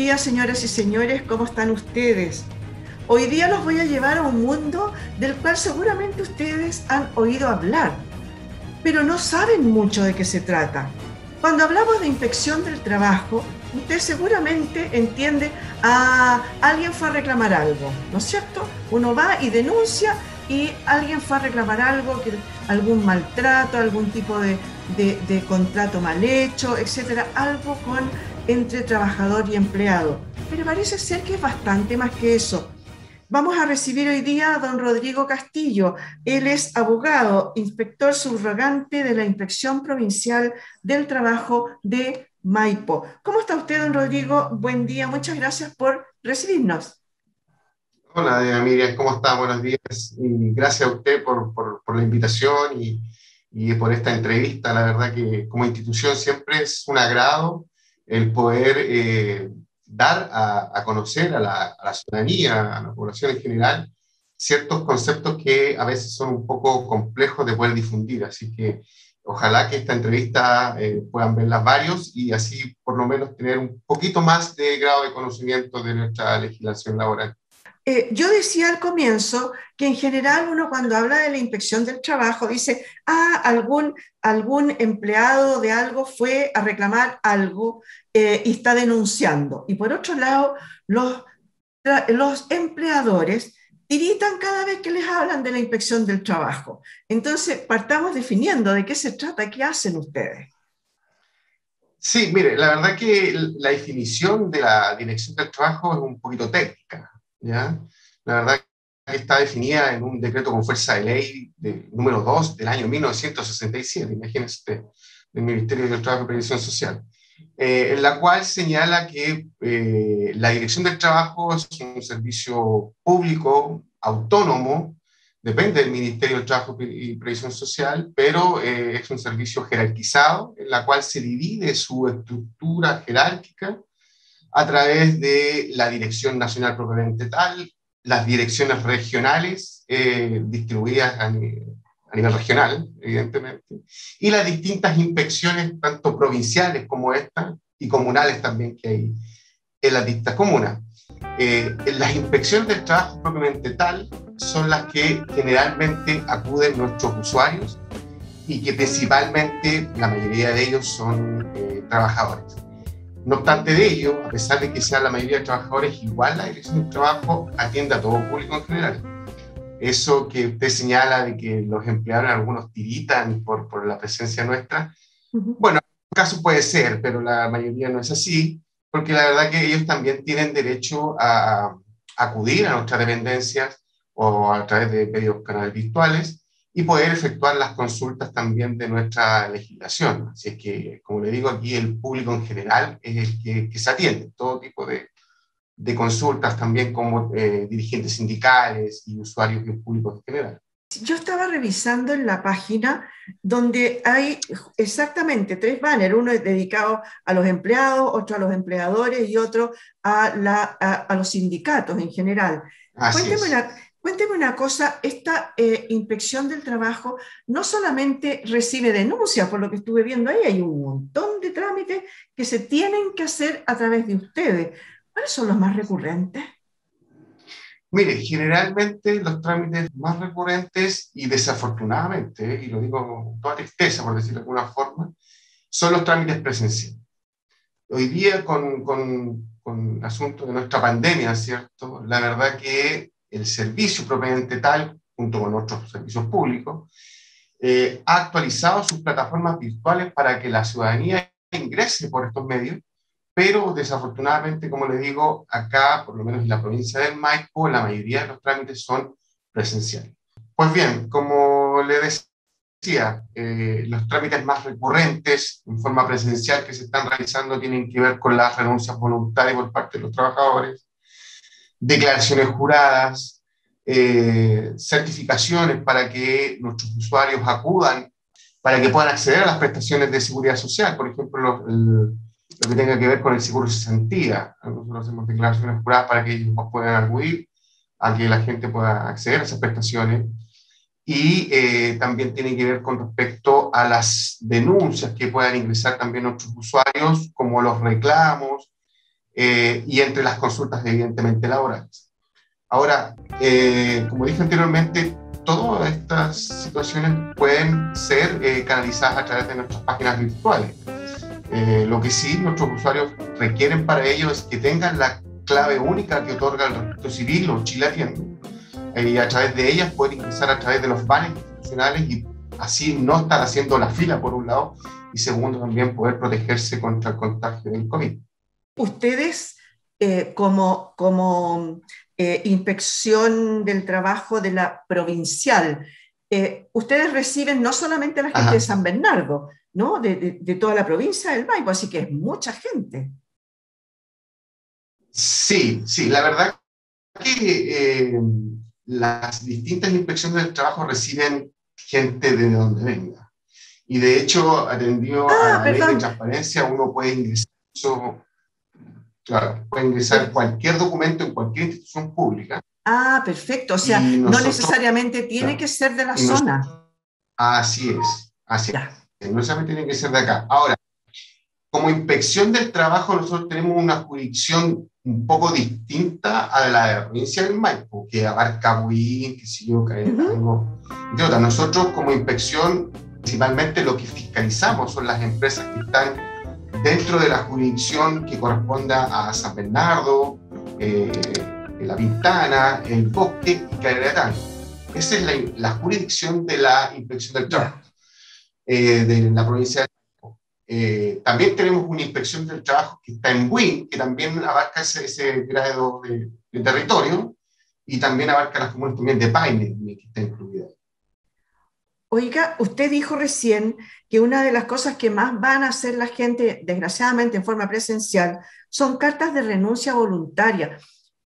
días, señoras y señores, ¿cómo están ustedes? Hoy día los voy a llevar a un mundo del cual seguramente ustedes han oído hablar, pero no saben mucho de qué se trata. Cuando hablamos de inspección del trabajo, usted seguramente entiende, alguien fue a reclamar algo, ¿no es cierto? Uno va y denuncia y alguien fue a reclamar algo, algún maltrato, algún tipo de contrato mal hecho, etcétera, algo entre trabajador y empleado. Pero parece ser que es bastante más que eso. Vamos a recibir hoy día a don Rodrigo Castillo. Él es abogado, inspector subrogante de la Inspección Provincial del Trabajo de Maipo. ¿Cómo está usted, don Rodrigo? Buen día, muchas gracias por recibirnos. Hola, Miriam, ¿cómo está? Buenos días. Y gracias a usted por la invitación y por esta entrevista. La verdad que como institución siempre es un agrado el poder dar a conocer a la ciudadanía, a la población en general, ciertos conceptos que a veces son un poco complejos de poder difundir. Así que ojalá que esta entrevista puedan verlas varios y así por lo menos tener un poquito más de grado de conocimiento de nuestra legislación laboral. Yo decía al comienzo que en general uno cuando habla de la inspección del trabajo dice, algún empleado de algo fue a reclamar algo y está denunciando. Y por otro lado, los empleadores tiritan cada vez que les hablan de la inspección del trabajo. Entonces, partamos definiendo de qué se trata, qué hacen ustedes. Sí, mire, la verdad que la definición de la dirección del trabajo es un poquito técnica, ¿ya? La verdad que está definida en un decreto con fuerza de ley número 2 del año 1967, imagínense usted, del Ministerio del Trabajo y Previsión Social, en la cual señala que la dirección del trabajo es un servicio público, autónomo, depende del Ministerio del Trabajo y Previsión Social, pero es un servicio jerarquizado en la cual se divide su estructura jerárquica a través de la Dirección Nacional propiamente tal, las direcciones regionales distribuidas a nivel regional, evidentemente, y las distintas inspecciones, tanto provinciales como esta, y comunales también que hay en las distintas comunas. Las inspecciones del trabajo propiamente tal son las que generalmente acuden nuestros usuarios y que principalmente la mayoría de ellos son trabajadores. No obstante de ello, a pesar de que sean la mayoría de trabajadores, igual la dirección del trabajo atiende a todo público en general. Eso que usted señala de que los empleados algunos tiritan por la presencia nuestra, bueno, en un caso puede ser, pero la mayoría no es así, porque la verdad que ellos también tienen derecho a acudir a nuestras dependencias o a través de medios canales virtuales y poder efectuar las consultas también de nuestra legislación. Así es que, como le digo, aquí el público en general es el que se atiende, todo tipo de consultas también como dirigentes sindicales y usuarios y públicos en general. Yo estaba revisando en la página donde hay exactamente tres banners, uno es dedicado a los empleados, otro a los empleadores y otro a los sindicatos en general. Así Cuénteme es. una, cuénteme una cosa, esta inspección del trabajo no solamente recibe denuncias, por lo que estuve viendo ahí, hay un montón de trámites que se tienen que hacer a través de ustedes. ¿Cuáles son los más recurrentes? Mire, generalmente los trámites más recurrentes y desafortunadamente, y lo digo con toda tristeza por decirlo de alguna forma, son los trámites presenciales. Hoy día con el asunto de nuestra pandemia, ¿cierto? La verdad que el servicio propiamente tal, junto con otros servicios públicos, ha actualizado sus plataformas virtuales para que la ciudadanía ingrese por estos medios, pero desafortunadamente, como le digo, acá, por lo menos en la provincia del Maipo, la mayoría de los trámites son presenciales. Pues bien, como le decía, los trámites más recurrentes en forma presencial que se están realizando tienen que ver con las renuncias voluntarias por parte de los trabajadores, declaraciones juradas, certificaciones para que nuestros usuarios acudan, para que puedan acceder a las prestaciones de seguridad social, por ejemplo, lo que tenga que ver con el seguro de cesantía. Nosotros hacemos declaraciones juradas para que ellos puedan acudir, a que la gente pueda acceder a esas prestaciones. Y también tiene que ver con respecto a las denuncias que puedan ingresar también nuestros usuarios, como los reclamos, y entre las consultas evidentemente laborales. Ahora, como dije anteriormente, todas estas situaciones pueden ser canalizadas a través de nuestras páginas virtuales. Lo que sí nuestros usuarios requieren para ello es que tengan la clave única que otorga el registro civil o Chile Atiende, y a través de ellas poder ingresar a través de los banners institucionales y así no estar haciendo la fila por un lado, y segundo también poder protegerse contra el contagio del COVID. Ustedes como inspección del trabajo de la provincial, ustedes reciben no solamente a la gente de San Bernardo, ¿no? De toda la provincia del Maipo, así que es mucha gente. Sí, la verdad que las distintas inspecciones del trabajo reciben gente de donde venga. Y de hecho, atendido a la ley de transparencia, uno puede ingresar, puede ingresar cualquier documento en cualquier institución pública. Ah, perfecto. O sea, no necesariamente tiene que ser de la zona. Así es. No necesariamente tiene que ser de acá. Ahora, como inspección del trabajo, nosotros tenemos una jurisdicción un poco distinta a la de la provincia del Maipo, que abarca Buin, qué sé yo, Caetango, entre otras. Nosotros, como inspección, principalmente lo que fiscalizamos son las empresas que están dentro de la jurisdicción que corresponda a San Bernardo, La Pintana, El Bosque y Caetango. Esa es la jurisdicción de la inspección del trabajo de la provincia de también tenemos una inspección del trabajo que está en Buin, que también abarca ese grado de territorio, y también abarca las comunas también de Paine, que está incluida. Oiga, usted dijo recién que una de las cosas que más van a hacer la gente, desgraciadamente en forma presencial, son cartas de renuncia voluntaria.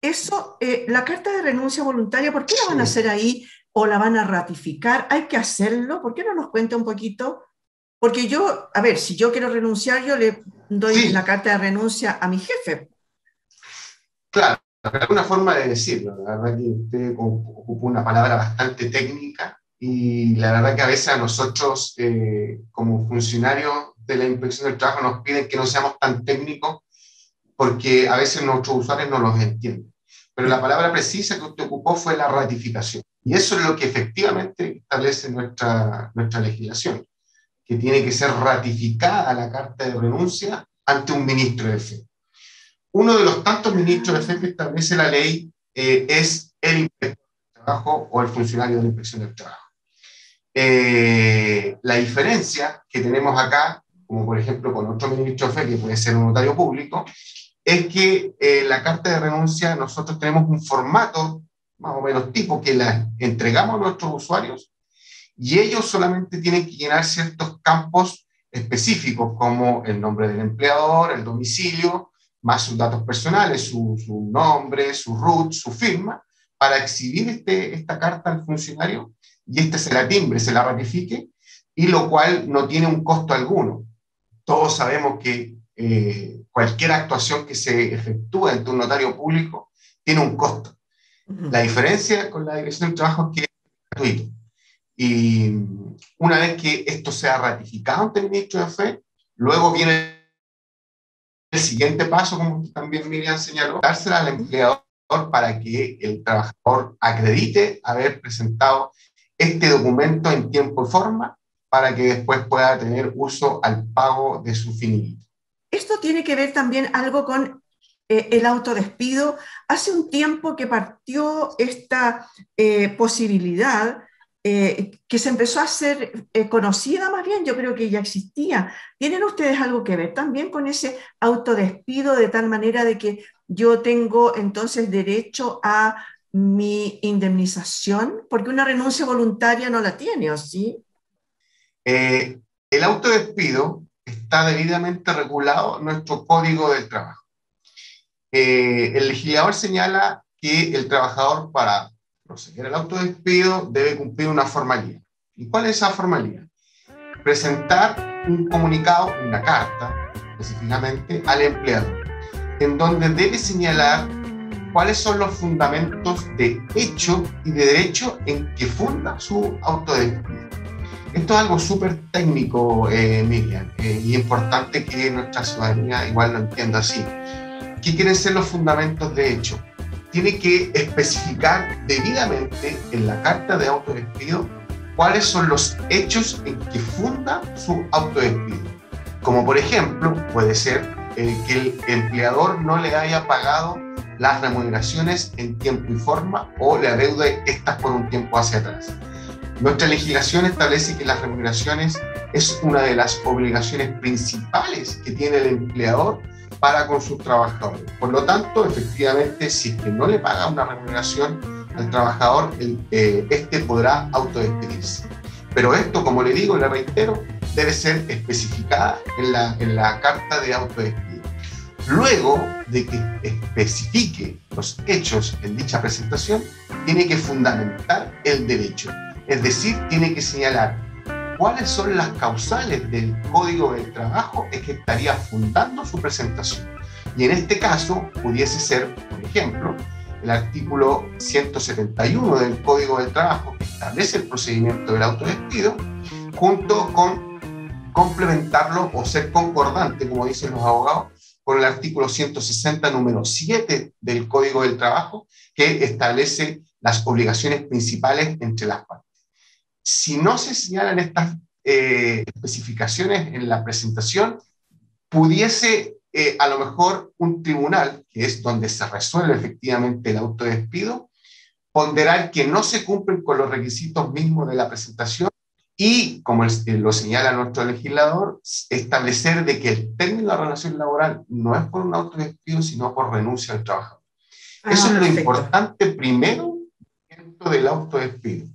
Eso, la carta de renuncia voluntaria, ¿por qué la van a hacer ahí o la van a ratificar? ¿Hay que hacerlo? ¿Por qué no nos cuenta un poquito? Porque yo, a ver, si yo quiero renunciar, yo le doy la carta de renuncia a mi jefe. Claro, es una forma de decirlo. La verdad que usted ocupó una palabra bastante técnica, y la verdad que a veces a nosotros, como funcionarios de la inspección del trabajo, nos piden que no seamos tan técnicos, porque a veces nuestros usuarios no los entienden. Pero la palabra precisa que usted ocupó fue la ratificación. Y eso es lo que efectivamente establece nuestra legislación, que tiene que ser ratificada la carta de renuncia ante un ministro de fe. Uno de los tantos ministros de fe que establece la ley es el inspector del trabajo o el funcionario de la inspección del trabajo. La diferencia que tenemos acá, como por ejemplo con otro ministro de fe, que puede ser un notario público, es que la carta de renuncia nosotros tenemos un formato más o menos tipo que la entregamos a nuestros usuarios, y ellos solamente tienen que llenar ciertos campos específicos, como el nombre del empleador, el domicilio, más sus datos personales, su nombre, su RUT, su firma, para exhibir esta carta al funcionario, y se la timbre, se la ratifique, y lo cual no tiene un costo alguno. Todos sabemos que cualquier actuación que se efectúa ante un notario público tiene un costo. La diferencia con la Dirección del Trabajo es que es gratuito. Y una vez que esto sea ratificado ante el ministro de fe, luego viene el siguiente paso, como también Miriam señaló, dársela al empleador para que el trabajador acredite haber presentado este documento en tiempo y forma, para que después pueda tener uso al pago de su finiquito. Esto tiene que ver también algo con el autodespido. Hace un tiempo que partió esta posibilidad, que se empezó a hacer conocida más bien, yo creo que ya existía. ¿Tienen ustedes algo que ver también con ese autodespido, de tal manera de que yo tengo entonces derecho a mi indemnización? Porque una renuncia voluntaria no la tiene, ¿o sí? El autodespido está debidamente regulado en nuestro Código del Trabajo. El legislador señala que el trabajador, para proceder al autodespido, debe cumplir una formalidad. ¿Y cuál es esa formalidad? Presentar un comunicado, una carta, específicamente al empleador, en donde debe señalar cuáles son los fundamentos de hecho y de derecho en que funda su autodespido. Esto es algo súper técnico, Miriam, y importante que nuestra ciudadanía igual lo entienda así. ¿qué quieren ser los fundamentos de hecho? Tiene que especificar debidamente en la carta de autodespido cuáles son los hechos en que funda su autodespido. Como por ejemplo, puede ser que el empleador no le haya pagado las remuneraciones en tiempo y forma o le adeude estas por un tiempo hacia atrás. Nuestra legislación establece que las remuneraciones es una de las obligaciones principales que tiene el empleador para con sus trabajadores. Por lo tanto, efectivamente, si es que no le paga una remuneración al trabajador, este podrá autodespedirse. Pero esto, como le digo, le reitero, debe ser especificada en la carta de autodespido. Luego de que especifique los hechos en dicha presentación, tiene que fundamentar el derecho. Es decir, tiene que señalar cuáles son las causales del Código del Trabajo en que estaría fundando su presentación. Y en este caso pudiese ser, por ejemplo, el artículo 171 del Código del Trabajo, que establece el procedimiento del autodespido, junto con complementarlo o ser concordante, como dicen los abogados, con el artículo 160, número 7 del Código del Trabajo, que establece las obligaciones principales entre las partes. Si no se señalan estas especificaciones en la presentación, pudiese a lo mejor un tribunal, que es donde se resuelve efectivamente el autodespido, ponderar que no se cumplen con los requisitos mismos de la presentación y, como lo señala nuestro legislador, establecer de que el término de la relación laboral no es por un autodespido, sino por renuncia al trabajador. Eso es lo importante primero dentro del autodespido.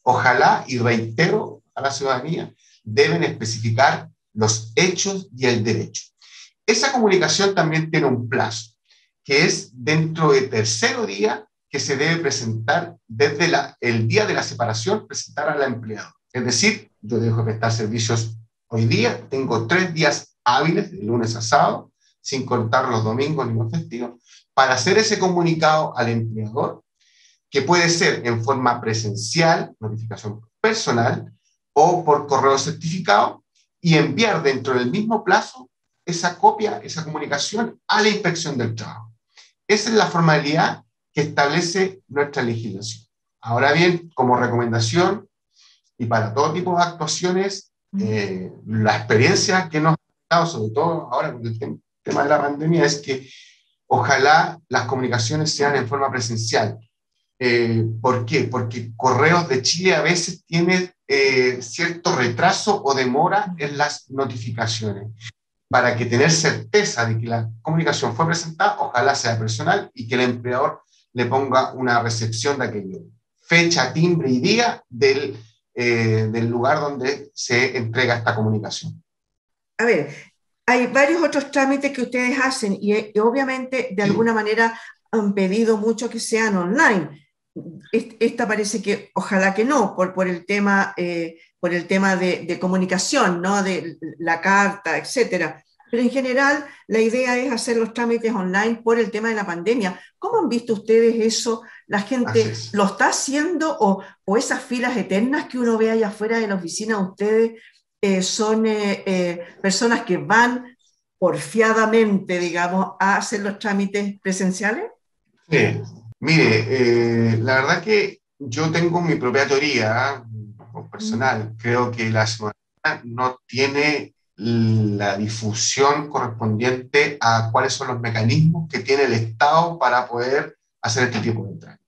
Ojalá, y reitero a la ciudadanía, deben especificar los hechos y el derecho. Esa comunicación también tiene un plazo, que es dentro del tercer día que se debe presentar desde el día de la separación, presentar al empleado. Es decir, yo dejo de prestar servicios hoy día, tengo 3 días hábiles, de lunes a sábado, sin contar los domingos ni los festivos, para hacer ese comunicado al empleador, que puede ser en forma presencial, notificación personal, o por correo certificado, y enviar dentro del mismo plazo esa copia, esa comunicación a la Inspección del Trabajo. Esa es la formalidad que establece nuestra legislación. Ahora bien, como recomendación, y para todo tipo de actuaciones, la experiencia que nos ha dado, sobre todo ahora con el tema de la pandemia, es que ojalá las comunicaciones sean en forma presencial. ¿Por qué? Porque Correos de Chile a veces tiene cierto retraso o demora en las notificaciones. Para que tener certeza de que la comunicación fue presentada, ojalá sea personal y que el empleador le ponga una recepción de aquello. Fecha, timbre y día del lugar donde se entrega esta comunicación. A ver, hay varios otros trámites que ustedes hacen y obviamente de alguna manera han pedido mucho que sean online. Esta parece que ojalá que no, por el tema de comunicación, ¿no? De la carta, etcétera. Pero en general la idea es hacer los trámites online por el tema de la pandemia. ¿Cómo han visto ustedes eso? ¿La gente lo está haciendo o esas filas eternas que uno ve allá afuera de la oficina de ustedes son personas que van porfiadamente, digamos, a hacer los trámites presenciales? Sí. Mire, la verdad que yo tengo mi propia teoría personal. Creo que la ciudadanía no tiene la difusión correspondiente a cuáles son los mecanismos que tiene el Estado para poder hacer este tipo de trámites.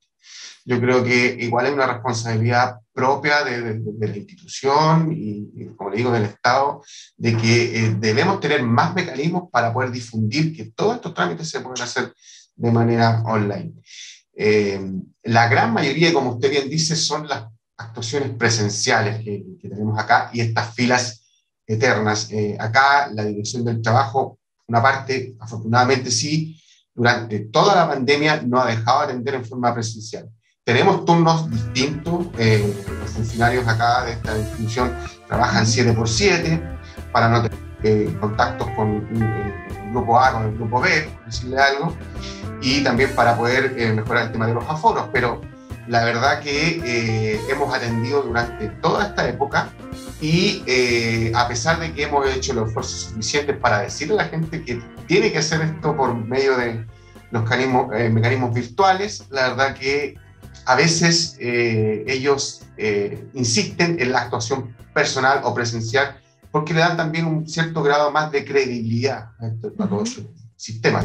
Yo creo que igual es una responsabilidad propia de la institución y, como le digo, del Estado, de que debemos tener más mecanismos para poder difundir que todos estos trámites se pueden hacer de manera online. La gran mayoría, como usted bien dice, son las actuaciones presenciales que tenemos acá y estas filas eternas. Acá la Dirección del Trabajo, una parte, afortunadamente sí, durante toda la pandemia no ha dejado de atender en forma presencial. Tenemos turnos distintos, los funcionarios acá de esta institución trabajan 7x7 para no tener contactos con el grupo A, con el grupo B, por decirle algo, y también para poder mejorar el tema de los aforos, pero la verdad que hemos atendido durante toda esta época y a pesar de que hemos hecho los esfuerzos suficientes para decirle a la gente que tiene que hacer esto por medio de los mecanismos virtuales. La verdad que a veces ellos insisten en la actuación personal o presencial porque le dan también un cierto grado más de credibilidad a todo su sistema.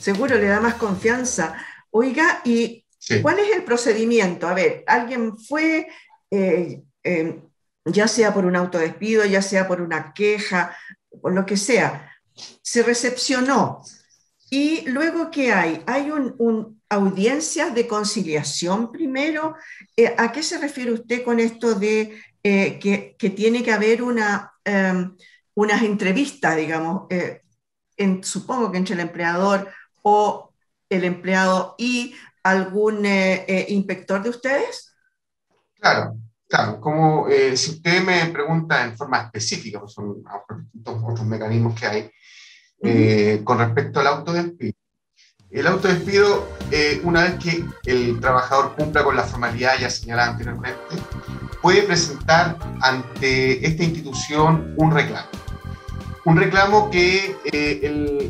Seguro le da más confianza. Oiga, ¿y Sí. cuál es el procedimiento? A ver, alguien fue, ya sea por un autodespido, ya sea por una queja, por lo que sea, se recepcionó. ¿Y luego qué hay? ¿Hay audiencias de conciliación primero? ¿A qué se refiere usted con esto de que tiene que haber unas entrevistas, digamos, supongo que entre el empleador o el empleado y algún inspector de ustedes? Claro, claro. Como si usted me pregunta en forma específica, pues son otros mecanismos que hay, con respecto al autodespido. El autodespido, una vez que el trabajador cumpla con la formalidad ya señalada anteriormente, puede presentar ante esta institución un reclamo. Un reclamo que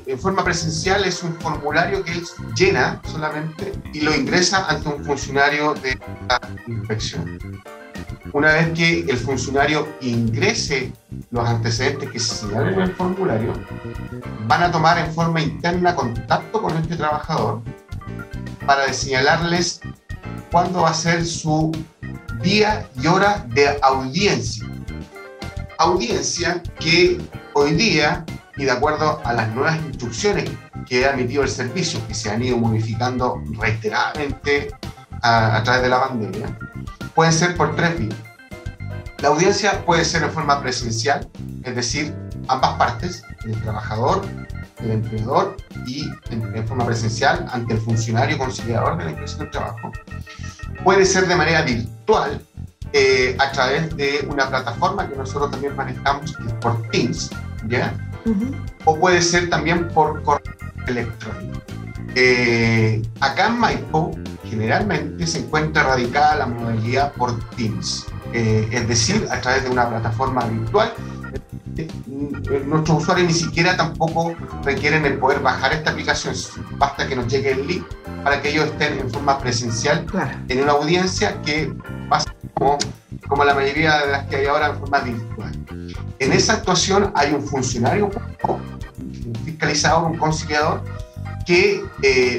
en forma presencial es un formulario que él llena solamente y lo ingresa ante un funcionario de la inspección. Una vez que el funcionario ingrese los antecedentes que se señalan en el formulario, van a tomar en forma interna contacto con este trabajador para señalarles cuándo va a ser su día y hora de audiencia. Audiencia que hoy día, y de acuerdo a las nuevas instrucciones que ha emitido el servicio, que se han ido modificando reiteradamente a través de la pandemia, pueden ser por 3 vías. La audiencia puede ser en forma presencial, es decir, ambas partes, el trabajador, el empleador, y en forma presencial ante el funcionario conciliador de la Inspección del Trabajo. Puede ser de manera virtual, a través de una plataforma que nosotros también manejamos, que es por Teams, ¿ya? O puede ser también por correo electrónico. Acá en Maipo, generalmente se encuentra radicada la modalidad por Teams, es decir, a través de una plataforma virtual. Nuestros usuarios ni siquiera tampoco requieren el poder bajar esta aplicación, basta que nos llegue el link para que ellos estén en forma presencial, claro, en una audiencia que pasa como la mayoría de las que hay ahora en forma virtual. En esa actuación hay un funcionario, un fiscalizador, un conciliador, que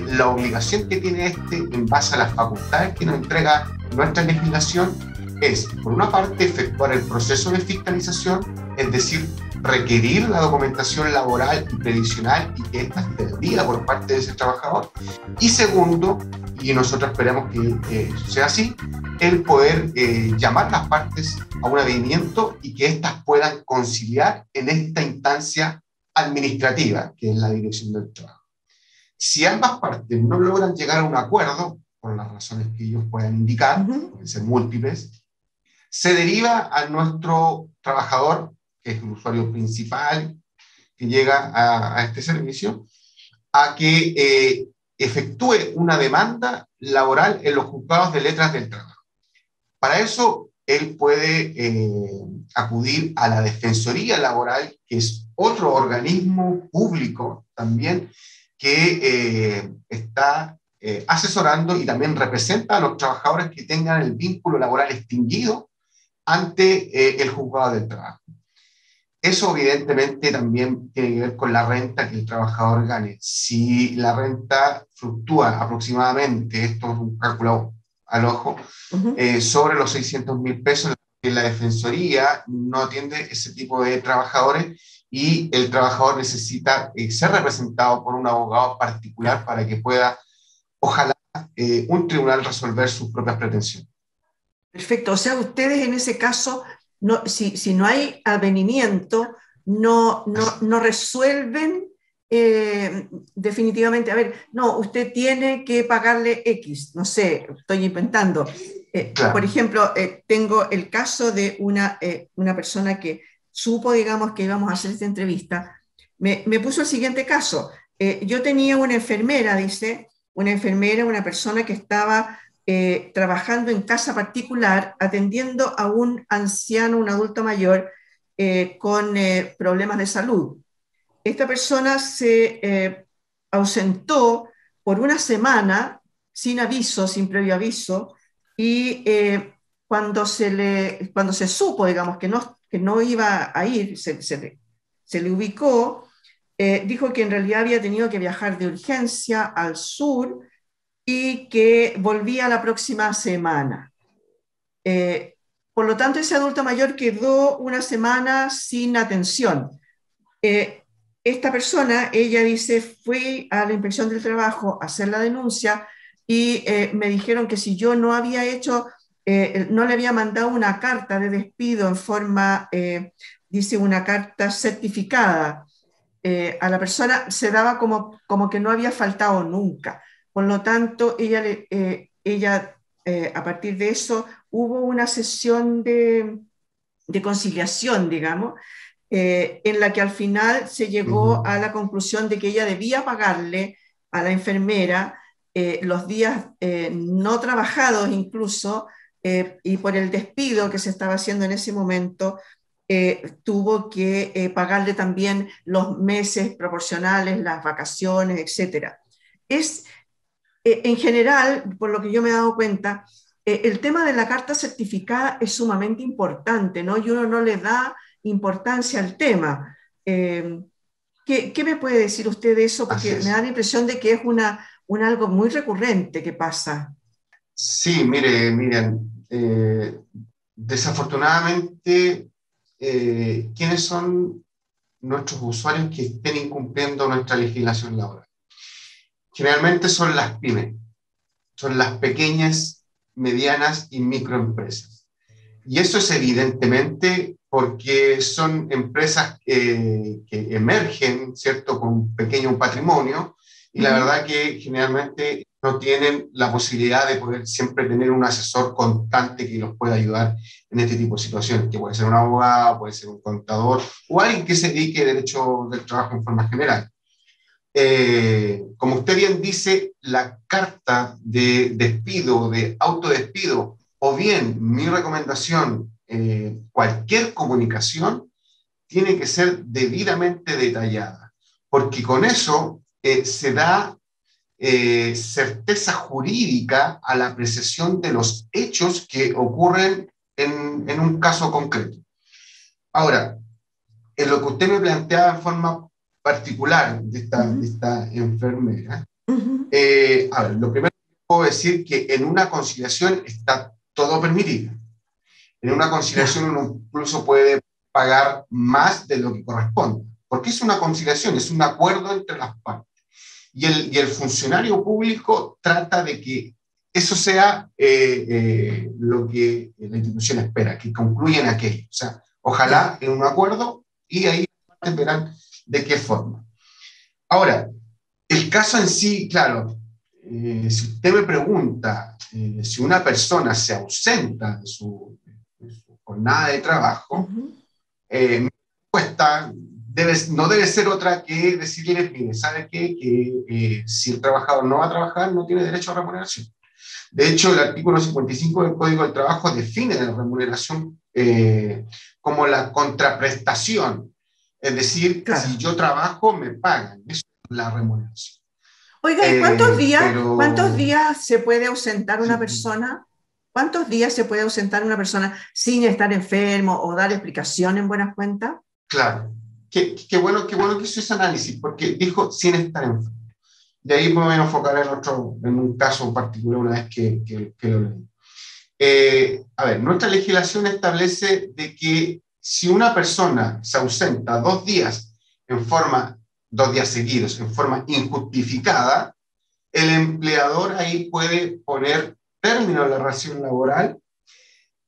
la obligación que tiene en base a las facultades que nos entrega nuestra legislación es, por una parte, efectuar el proceso de fiscalización, es decir, requerir la documentación laboral y previsional y que ésta esté debida por parte de ese trabajador. Y segundo, y nosotros esperamos que sea así, el poder llamar las partes a un avenimiento y que éstas puedan conciliar en esta instancia administrativa, que es la Dirección del Trabajo. Si ambas partes no logran llegar a un acuerdo, por las razones que ellos puedan indicar, pueden ser múltiples, se deriva a nuestro trabajador, que es el usuario principal que llega a este servicio, a que efectúe una demanda laboral en los juzgados de letras del trabajo. Para eso, él puede acudir a la Defensoría Laboral, que es otro organismo público también que está asesorando y también representa a los trabajadores que tengan el vínculo laboral extinguido ante el juzgado del trabajo. Eso evidentemente también tiene que ver con la renta que el trabajador gane. Si la renta fluctúa aproximadamente, esto es un cálculo al ojo, sobre los 600.000 pesos, la Defensoría no atiende ese tipo de trabajadores y el trabajador necesita ser representado por un abogado particular para que pueda, ojalá, un tribunal resolver sus propias pretensiones. Perfecto, o sea, ustedes en ese caso, si no hay avenimiento, no resuelven definitivamente, a ver, no, usted tiene que pagarle X, no sé, estoy inventando. Claro. Por ejemplo, tengo el caso de una persona que supo, digamos, que íbamos a hacer esta entrevista, me puso el siguiente caso. Yo tenía una enfermera, dice, una persona que estaba trabajando en casa particular, atendiendo a un anciano, un adulto mayor, con problemas de salud. esta persona se ausentó por una semana sin aviso, sin previo aviso, y cuando se supo, digamos, que no iba a ir, se le ubicó, dijo que en realidad había tenido que viajar de urgencia al sur y que volvía la próxima semana. Eh, por lo tanto, ese adulto mayor quedó una semana sin atención. Eh, Esta persona, ella dice, fui a la inspección del trabajo a hacer la denuncia y me dijeron que si yo no había hecho, no le había mandado una carta de despido en forma, dice, una carta certificada a la persona, se daba como que no había faltado nunca. Por lo tanto, ella a partir de eso, hubo una sesión de conciliación, digamos, en la que al final se llegó Ujú. a la conclusión de que ella debía pagarle a la enfermera los días no trabajados incluso, y por el despido que se estaba haciendo en ese momento, tuvo que pagarle también los meses proporcionales, las vacaciones, etcétera. Es, en general, por lo que yo me he dado cuenta, el tema de la carta certificada es sumamente importante, ¿no? Y uno no le da importancia al tema. Eh, ¿Qué me puede decir usted de eso? Así Porque me da es. la impresión de que es algo muy recurrente que pasa. Sí, mire, Miriam, desafortunadamente, ¿quiénes son nuestros usuarios que estén incumpliendo nuestra legislación laboral? Generalmente son las pymes, son las pequeñas, medianas y microempresas. Y eso es evidentemente porque son empresas que emergen, ¿cierto?, con un pequeño patrimonio, y la Ujú. verdad que generalmente no tienen la posibilidad de poder siempre tener un asesor constante que los pueda ayudar en este tipo de situaciones, que puede ser un abogado, puede ser un contador, o alguien que se dedique a derecho del trabajo en forma general. Como usted bien dice, la carta de despido, de autodespido, o bien mi recomendación, cualquier comunicación tiene que ser debidamente detallada, porque con eso se da certeza jurídica a la apreciación de los hechos que ocurren en un caso concreto. Ahora, en lo que usted me planteaba en forma particular de Ujú. esta enfermera, Ujú. a ver, lo primero que puedo decir que en una conciliación está todo permitido. En una conciliación Ya. uno incluso puede pagar más de lo que corresponde, porque es una conciliación, es un acuerdo entre las partes. Y el funcionario público trata de que eso sea lo que la institución espera, que concluyan aquello. O sea, Ya. ojalá en un acuerdo y ahí verán de qué forma. Ahora, el caso en sí, claro, si usted me pregunta si una persona se ausenta de su jornada de trabajo, Ujú. mi respuesta no debe ser otra que decirle, mire, ¿sabe qué? Que si el trabajador no va a trabajar, no tiene derecho a remuneración. De hecho, el artículo 55 del Código del Trabajo define la remuneración como la contraprestación. Es decir, si Claro. yo trabajo, me pagan. Eso es la remuneración. Oiga, ¿y cuántos Pero, días se puede ausentar una sí, persona? ¿Cuántos días se puede ausentar una persona sin estar enfermo o dar explicación en buenas cuentas? claro, qué bueno que hizo ese análisis, porque dijo sin estar enfermo. De ahí me voy a enfocar en un caso particular una vez que lo leí. A ver, nuestra legislación establece de que si una persona se ausenta 2 días dos días seguidos, en forma injustificada, el empleador ahí puede poner término a la relación laboral,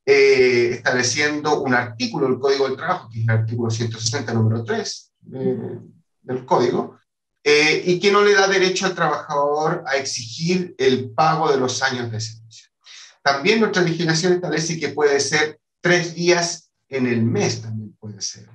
estableciendo un artículo del Código del Trabajo, que es el artículo 160, número 3 del Código, y que no le da derecho al trabajador a exigir el pago de los años de servicio. También nuestra legislación establece que puede ser 3 días en el mes, también puede ser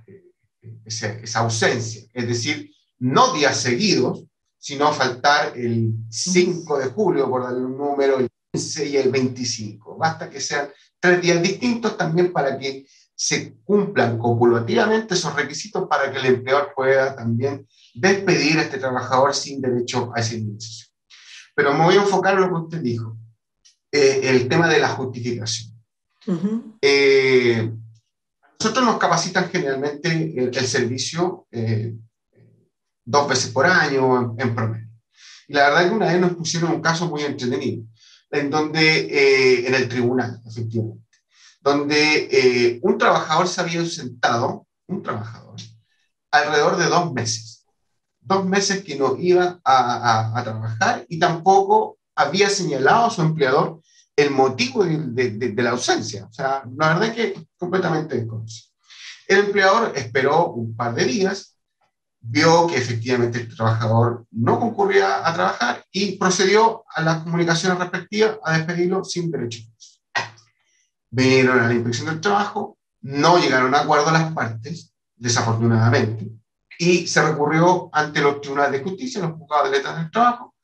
esa ausencia, es decir, no días seguidos, sino faltar el Ujú. 5 de julio, por darle un número, el 15 y el 25. Basta que sean 3 días distintos también para que se cumplan copulativamente esos requisitos para que el empleador pueda también despedir a este trabajador sin derecho a esa indemnización. Pero me voy a enfocar en lo que usted dijo, el tema de la justificación. Uh-huh. Nosotros nos capacitan generalmente el servicio 2 veces por año en promedio. Y la verdad que una vez nos pusieron un caso muy entretenido, en donde, en el tribunal, efectivamente, donde un trabajador se había ausentado, un trabajador, alrededor de 2 meses. 2 meses que no iba a trabajar y tampoco había señalado a su empleador el motivo de la ausencia. O sea, la verdad es que completamente desconocido. El empleador esperó un par de días, vio que efectivamente el trabajador no concurría a trabajar y procedió a las comunicaciones respectivas a despedirlo sin derecho. Vinieron a la inspección del trabajo, no llegaron a acuerdo a las partes, desafortunadamente, y se recurrió ante los tribunales de justicia, los juzgados de letras del trabajo,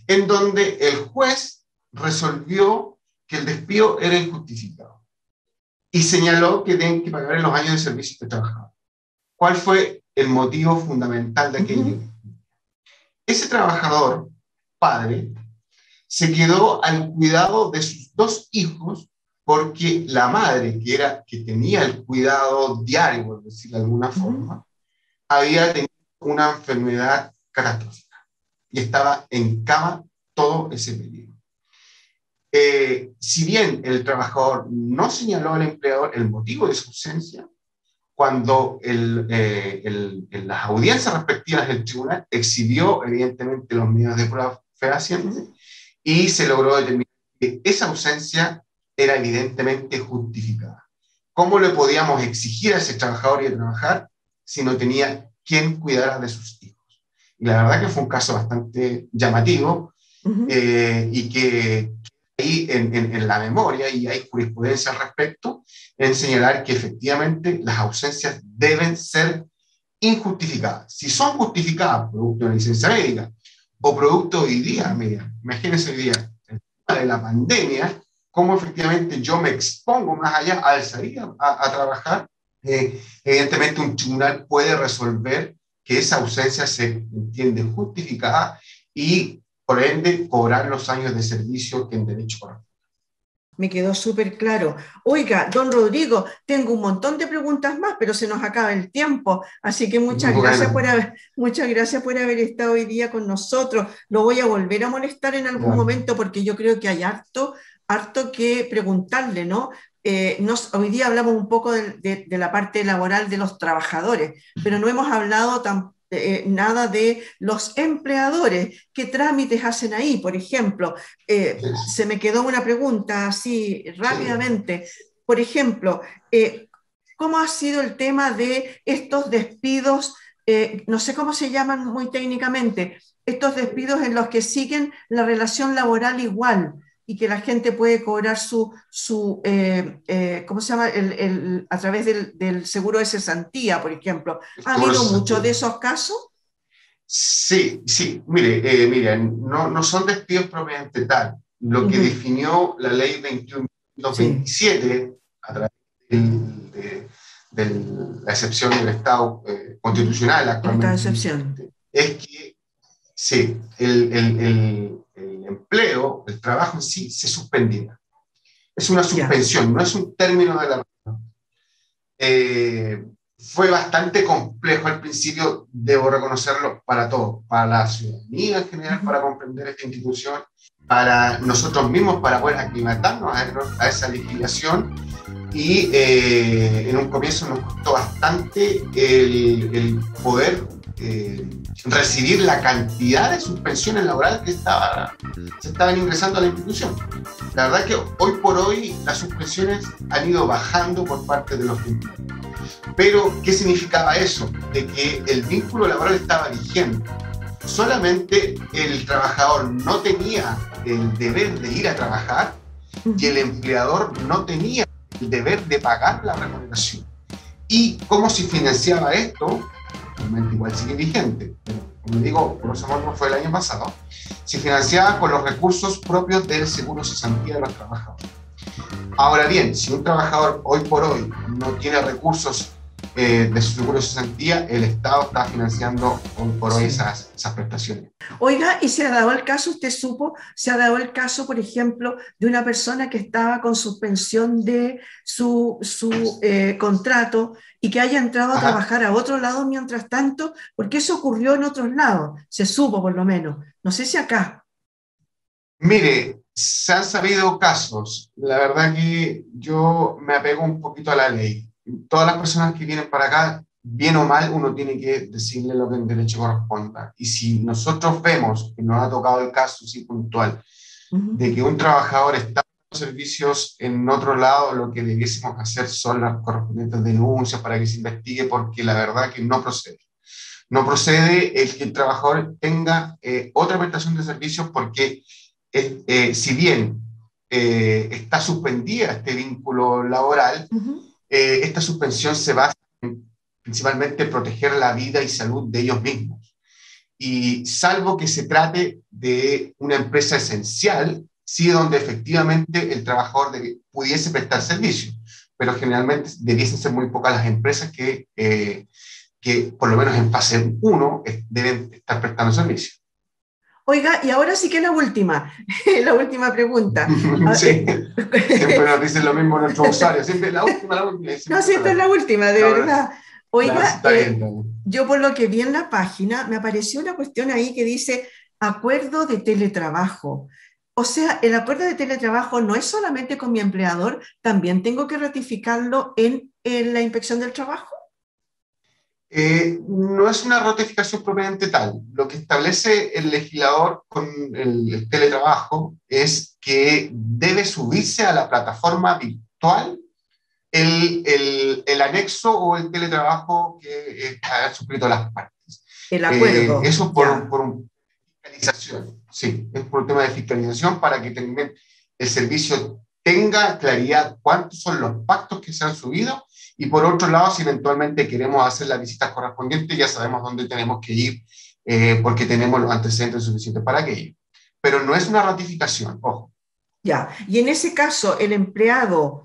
en donde el juez resolvió que el despido era injustificado y señaló que tienen que pagar en los años de servicio de trabajador. ¿Cuál fue el motivo fundamental de aquello? Uh-huh. Ese trabajador, padre, se quedó al cuidado de sus 2 hijos porque la madre, que tenía el cuidado diario, por decirlo de alguna forma, había tenido una enfermedad catastrófica y estaba en cama todo ese periodo. Si bien el trabajador no señaló al empleador el motivo de su ausencia, cuando las audiencias respectivas del tribunal exhibió evidentemente los medios de prueba fehacientes y se logró determinar que esa ausencia era evidentemente justificada. ¿Cómo le podíamos exigir a ese trabajador ir a trabajar si no tenía quien cuidara de sus hijos? Y la verdad que fue un caso bastante llamativo, y que ahí en la memoria, y hay jurisprudencia al respecto, en señalar que efectivamente las ausencias deben ser injustificadas. Si son justificadas producto de una licencia médica o producto hoy día, mira, imagínense hoy día, el tema de la pandemia, cómo efectivamente yo me expongo más allá al salir a trabajar, evidentemente un tribunal puede resolver que esa ausencia se entiende justificada y por ende cobrar los años de servicio que en derecho corresponde. Me quedó súper claro. Oiga, don Rodrigo, tengo un montón de preguntas más, pero se nos acaba el tiempo, así que muchas gracias por haber estado hoy día con nosotros. Lo voy a volver a molestar en algún momento porque yo creo que hay harto que preguntarle, ¿no? Hoy día hablamos un poco de la parte laboral de los trabajadores, pero no hemos hablado nada de los empleadores. ¿Qué trámites hacen ahí? Por ejemplo, se me quedó una pregunta así rápidamente. Por ejemplo, ¿cómo ha sido el tema de estos despidos? No sé cómo se llaman muy técnicamente, estos despidos en los que siguen la relación laboral igual y que la gente puede cobrar ¿cómo se llama? A través del seguro de cesantía, por ejemplo. ¿Ha habido muchos de esos casos? Sí, miren, no son despidos propiamente tal. Lo que definió la ley 21.227 a través de la excepción del Estado constitucional actualmente, es que sí, el empleo, el trabajo en sí, se suspendía. Es una suspensión, no es un término de la relación. Fue bastante complejo al principio, debo reconocerlo, para todos, para la ciudadanía en general, para comprender esta institución, para nosotros mismos, para poder aclimatarnos a esa legislación. Y en un comienzo nos costó bastante el poder recibir la cantidad de suspensiones laborales que se estaban ingresando a la institución. La verdad que hoy por hoy las suspensiones han ido bajando por parte de los empleados. Pero, ¿qué significaba eso? De que el vínculo laboral estaba vigente. Solamente el trabajador no tenía el deber de ir a trabajar y el empleador no tenía el deber de pagar la remuneración. ¿Y cómo se financiaba esto? Realmente igual sigue vigente, pero como digo, por eso no fue el año pasado, se financiaba con los recursos propios del seguro cesantía de los trabajadores. Ahora bien, si un trabajador hoy por hoy no tiene recursos de su seguro de cesantía, el Estado está financiando hoy por hoy Sí. esas prestaciones. Oiga, y se ha dado el caso, usted supo, se ha dado el caso, por ejemplo, de una persona que estaba con suspensión de su contrato y que haya entrado a Ajá. trabajar a otro lado mientras tanto, porque eso ocurrió en otros lados, se supo por lo menos. No sé si acá. Mire, se han sabido casos. La verdad que yo me apego un poquito a la ley. Todas las personas que vienen para acá, bien o mal, uno tiene que decirle lo que en derecho corresponda. Y si nosotros vemos, que nos ha tocado el caso, sí, puntual, Ujú. de que un trabajador está dando servicios en otro lado, lo que debiésemos hacer son las correspondientes denuncias para que se investigue, porque la verdad que no procede. No procede el que el trabajador tenga otra prestación de servicios porque si bien está suspendida este vínculo laboral, Ujú. esta suspensión se basa en principalmente proteger la vida y salud de ellos mismos. Y salvo que se trate de una empresa esencial, sí donde efectivamente el trabajador pudiese prestar servicio, pero generalmente debiesen ser muy pocas las empresas que por lo menos en fase 1 deben estar prestando servicio. Oiga, y ahora sí que la última, la última pregunta. Ah, Sí, siempre nos dicen lo mismo nuestros usuarios, siempre la última, no, siempre sí, son esta es las la última, de no, verdad. no, sí, Oiga, está bien, está bien. yo por lo que vi en la página, me apareció una cuestión ahí que dice acuerdo de teletrabajo. O sea, el acuerdo de teletrabajo no es solamente con mi empleador, también tengo que ratificarlo en la inspección del trabajo. No es una ratificación propiamente tal. Lo que establece el legislador con el teletrabajo es que debe subirse a la plataforma virtual el anexo o el teletrabajo que ha suscrito las partes. El acuerdo, Eso ya. por un fiscalización, sí, es por un tema de fiscalización para que también el servicio tenga claridad cuántos son los pactos que se han subido y por otro lado, si eventualmente queremos hacer las visitas correspondientes, ya sabemos dónde tenemos que ir porque tenemos los antecedentes suficientes para aquello. Pero no es una ratificación, ojo. Ya, y en ese caso, el empleado,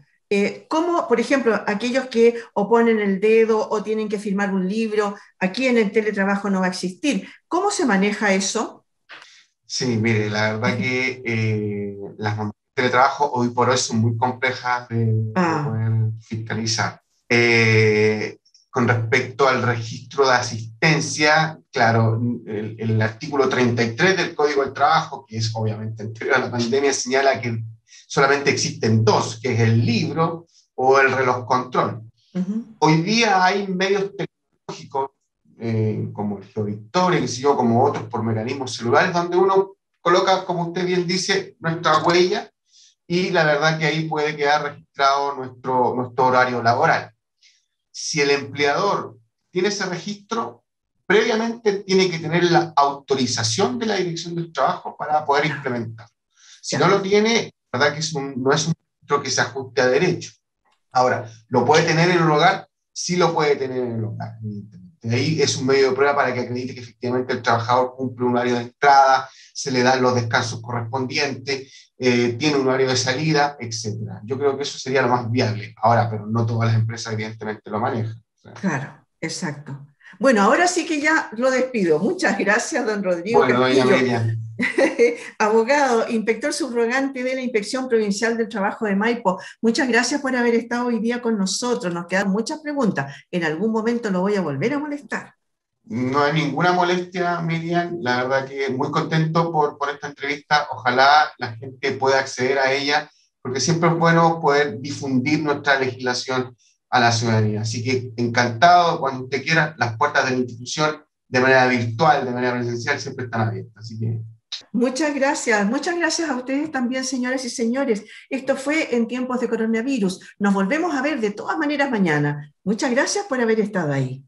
¿cómo, por ejemplo, aquellos que o ponen el dedo o tienen que firmar un libro, aquí en el teletrabajo no va a existir? ¿Cómo se maneja eso? Sí, mire, la verdad que las normas de teletrabajo hoy por hoy son muy complejas de Ah, poder fiscalizar. Eh, con respecto al registro de asistencia, claro, el artículo 33 del Código del Trabajo, que es obviamente anterior a la pandemia, señala que solamente existen dos, que es el libro o el reloj control. ujú. Hoy día hay medios tecnológicos como el GeoVictoria, que sé yo, como otros por mecanismos celulares, donde uno coloca, como usted bien dice, nuestra huella y la verdad que ahí puede quedar registrado nuestro horario laboral. Si el empleador tiene ese registro, previamente tiene que tener la autorización de la Dirección del Trabajo para poder Ya, implementar. Si no ya, lo tiene, la verdad que no es un registro que se ajuste a derecho. Ahora, ¿lo puede tener en el hogar? Sí lo puede tener en el hogar. De ahí es un medio de prueba para que acredite que efectivamente el trabajador cumple un horario de entrada, se le dan los descansos correspondientes, tiene un horario de salida, etcétera. Yo creo que eso sería lo más viable. Ahora, pero no todas las empresas evidentemente lo manejan. O sea, claro, exacto. Bueno, ahora sí que ya lo despido. Muchas gracias, don Rodrigo bueno, doña Castillo, Miriam, abogado, inspector subrogante de la Inspección Provincial del Trabajo de Maipo. Muchas gracias por haber estado hoy día con nosotros. Nos quedan muchas preguntas. En algún momento lo voy a volver a molestar. no hay ninguna molestia, Miriam. La verdad que muy contento por esta entrevista. Ojalá la gente pueda acceder a ella, porque siempre es bueno poder difundir nuestra legislación a la ciudadanía. Así que encantado, cuando usted quiera, las puertas de la institución, de manera virtual, de manera presencial, siempre están abiertas. Así que Muchas gracias a ustedes también, señoras y señores. Esto fue en tiempos de coronavirus. Nos volvemos a ver de todas maneras mañana. Muchas gracias por haber estado ahí.